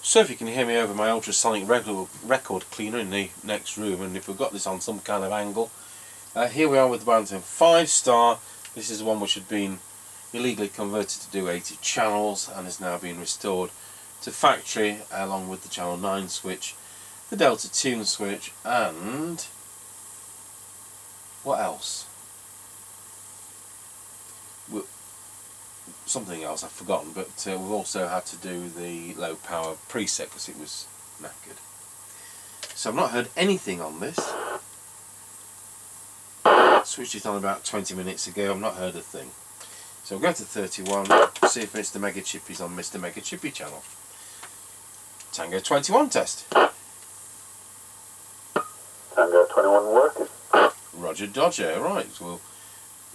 So if you can hear me over my ultrasonic record cleaner in the next room, and if we've got this on some kind of angle, here we are with the Binatone 5-star. This is the one which had been illegally converted to do 80 channels and is now being restored to factory, along with the channel 9 switch, the Delta tune switch, and what else? Something else I've forgotten, but we've also had to do the low power preset because it was knackered. So I've not heard anything on this. Switched it on about 20 minutes ago, I've not heard a thing. So we'll go to 31, see if Mr Mega Chippie's on Mr Mega Chippie channel. Tango 21 test. Tango 21 working. Roger Dodger, right, so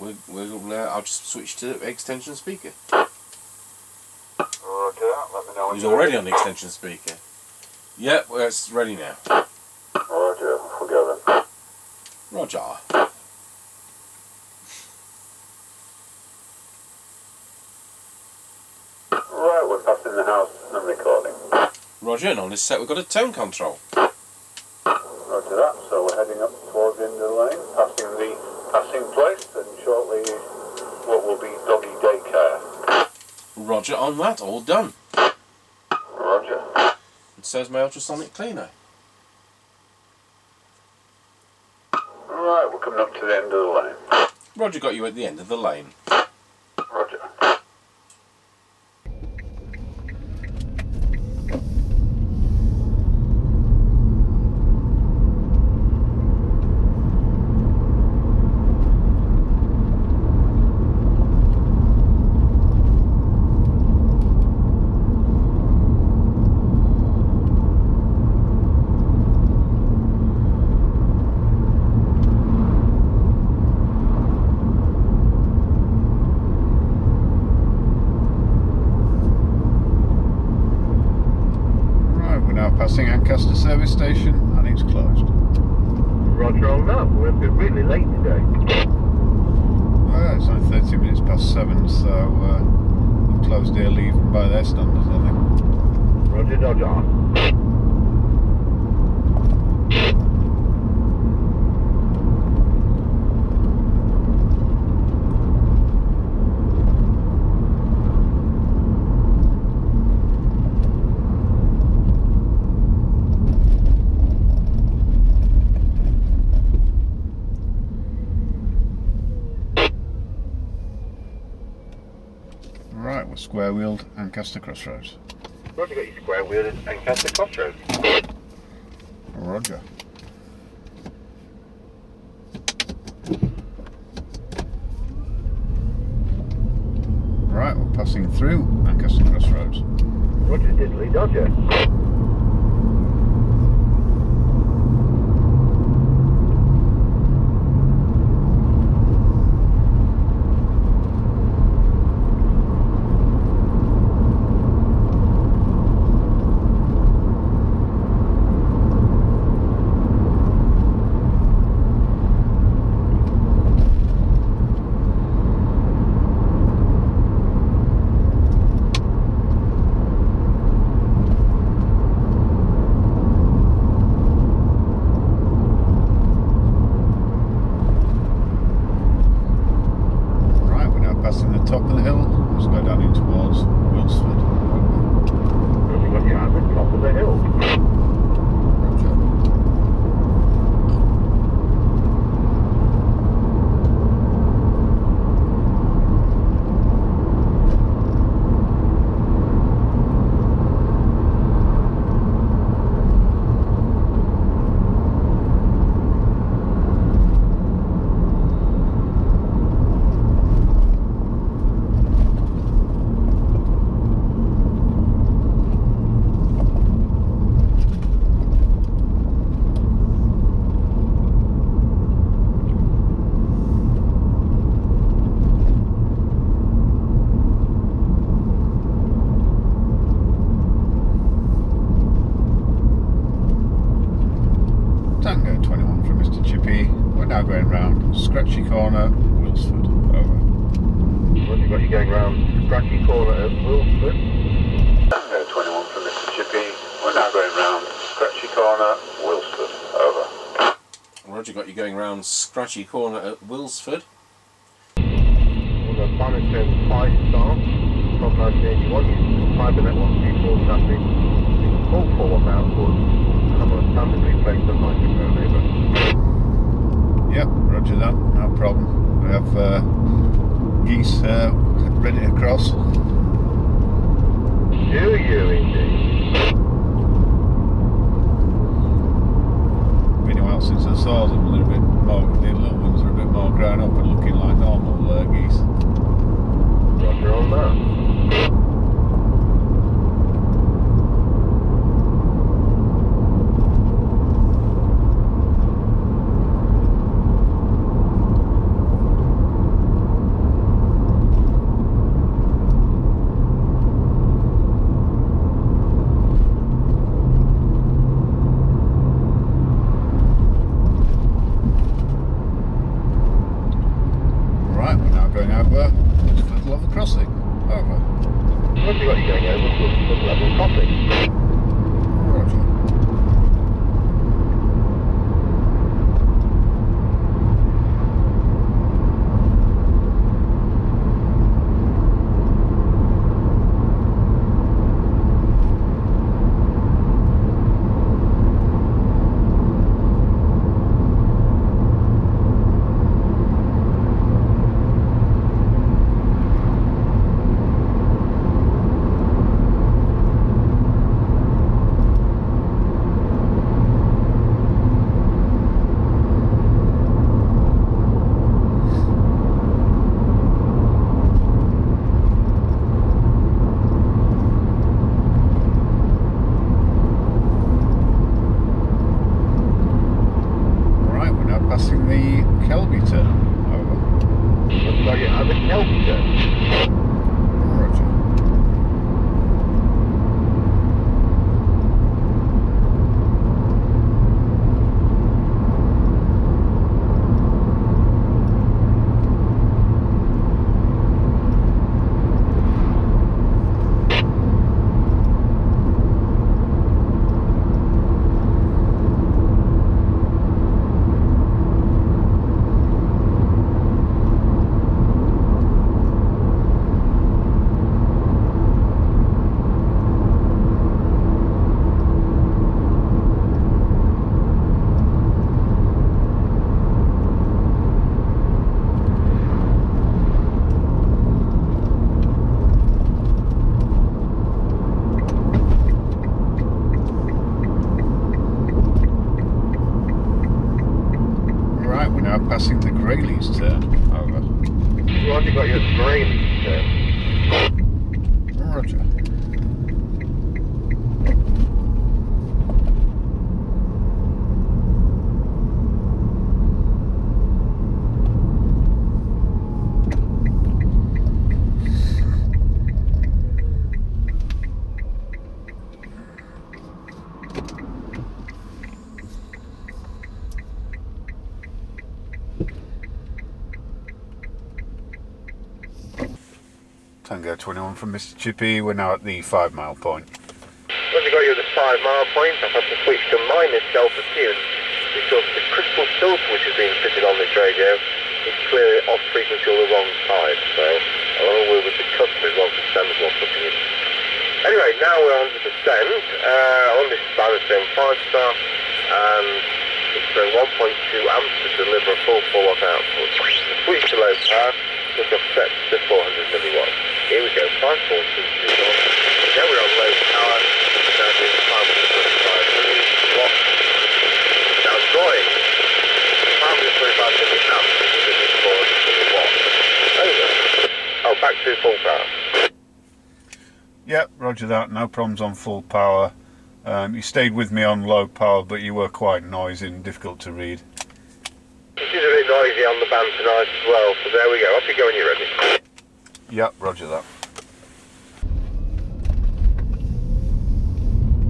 I'll just switch to extension speaker. Roger that, let me know when He's already on the extension speaker. Yep, well, it's ready now. Roger, we'll go then. Roger. Right, we're passing the house and recording. Roger, and on this set we've got a tone control. Roger that, so we're heading up towards the end of the lane, passing the passing place, and shortly what will be doggy daycare. Roger on that, all done. Roger. And so's my ultrasonic cleaner. Right, we're coming up to the end of the lane. Roger got you at the end of the lane. Roger. Passing Ancaster service station and it's closed. Roger on that, we're really late today. Well, it's only 30 minutes past 7, so we've closed early even by their standards, I think. Roger Dodger. Right, we're square-wheeled Ancaster Crossroads. Roger, got your square wheel and Ancaster Crossroads. Roger. Right, we're passing through Ancaster Crossroads. Roger Diddley Dodger. Top of the hill, let's go down in towards Wilsford. Roger, got your average top of the hill. Roger. Tango 21 from Mr Chippie. We're now going round Scratchy Corner, Wilsford. Over. Roger, got you going round Scratchy Corner at Wilsford. Tango 21 from Mr Chippie. now going round Scratchy Corner, Wilsford. Over. Roger, got you going round Scratchy Corner at Wilsford. We'll go Binatone 5-star from 1981, using Cybernet 124 chassis. Full forward output, and I'm going to standardly place the microphone over. Yep, roger that, no problem. We have geese ready to cross. Do you indeed? Been a while since I saw them. They're a bit more, the little ones are a bit more grown up and looking like normal geese. Roger on that. Right, we're now going over Wilsford Level Crossing. Over. Roger, got you going over Wilsford Level Crossing. Roger. Passing the Kelby turn. Over. Looks like it has a Kelby turn. Roger. Right, we're now passing the Grayleys turn. Over. Roger, got your Grayleys turn. Roger. Tango 21 from Mr Chippie. We're now at the 5 mile point. Roger, got you at the 5 mile point. I've had to switch to minus delta tune because the crystal filter which has been fitted on this radio is clearly off frequency on the wrong side. So I'll work with the customer as well to send us one putting in. Anyway, now we're on the descent on this Binatone 5-star, and it's going 1.2 amps to deliver a full 4-watt output. The switch to low power was offset to 400 milliwatts. Here we go, 542. Now we're on low power, now doing 525 milliwatts. Now drawing 525 milliamps to 400 milliwatts. Over. Oh, back to full power. Yep, roger that, no problems on full power. You stayed with me on low power, but you were quite noisy and difficult to read. It is a bit noisy on the band tonight as well, so there we go. Off you go when you're ready. Yep, roger that.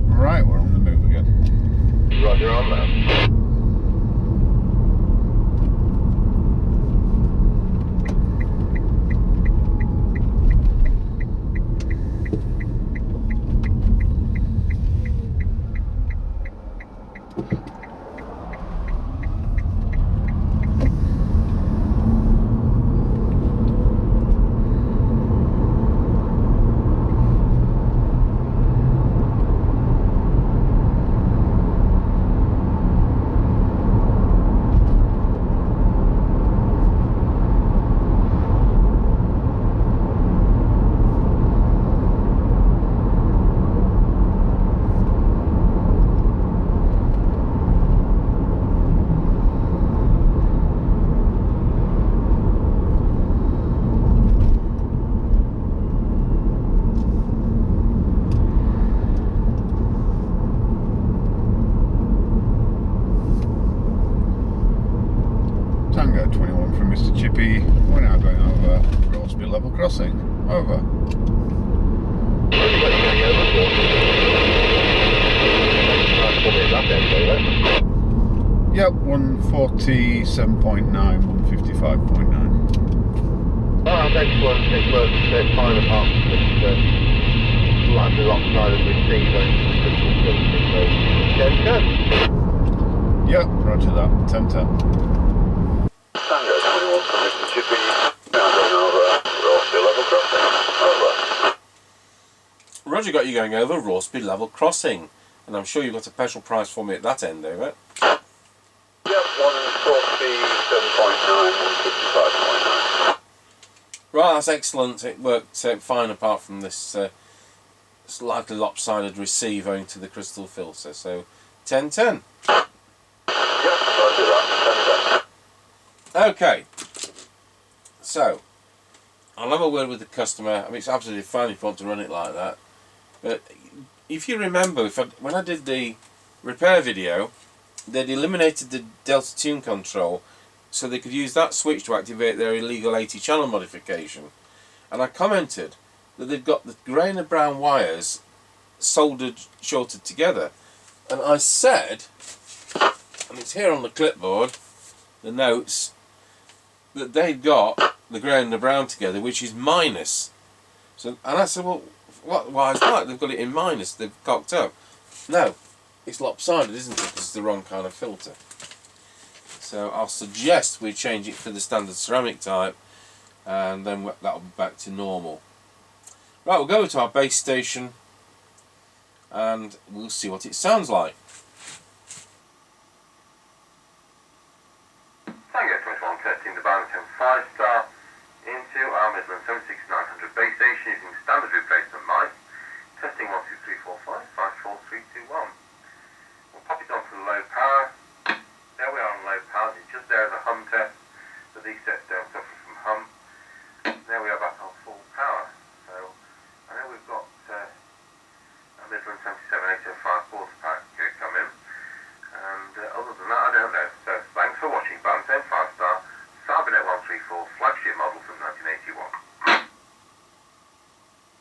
Right, we're on the move again. Roger on that. Rossby level crossing. Over. Yep, 147.9, 155.9. Oh, that's excellent. It works fine apart from this slightly lopsided receiver into the crystal filter. So, 10-10. Yep, roger that. 10-10. Tango 21 from Mr Chippie. Now going over Rossby level crossing. Over. Roger got you going over Rossby level crossing. And I'm sure you've got a special price for me at that end, over. Yep, 147.9, 155.9. Right, that's excellent. It worked fine apart from this slightly lopsided receiver into the crystal filter. So 10-10. Yep, roger that. 10-10. Okay. So I'll have a word with the customer. I mean, it's absolutely fine if you want to run it like that. But if you remember, when I did the repair video, they'd eliminated the Delta Tune control so they could use that switch to activate their illegal 80 channel modification. And I commented that they've got the grey and the brown wires soldered, shorted together. And I said, and it's here on the clipboard, the notes, that they'd got the grey and the brown together, which is minus. So, and I said, well, why is that? They've got it in minus, they've cocked up. No, it's lopsided, isn't it? Because it's the wrong kind of filter. So I'll suggest we change it for the standard ceramic type, and then that'll be back to normal. Right, we'll go to our base station and we'll see what it sounds like. Tango 21 testing the Binatone 5-star into our Midland 76900 base station using standard replacement mic. Testing 12345 54321. We'll pop it on to the low power. There we are on low power. It's just there as a hum test. So these set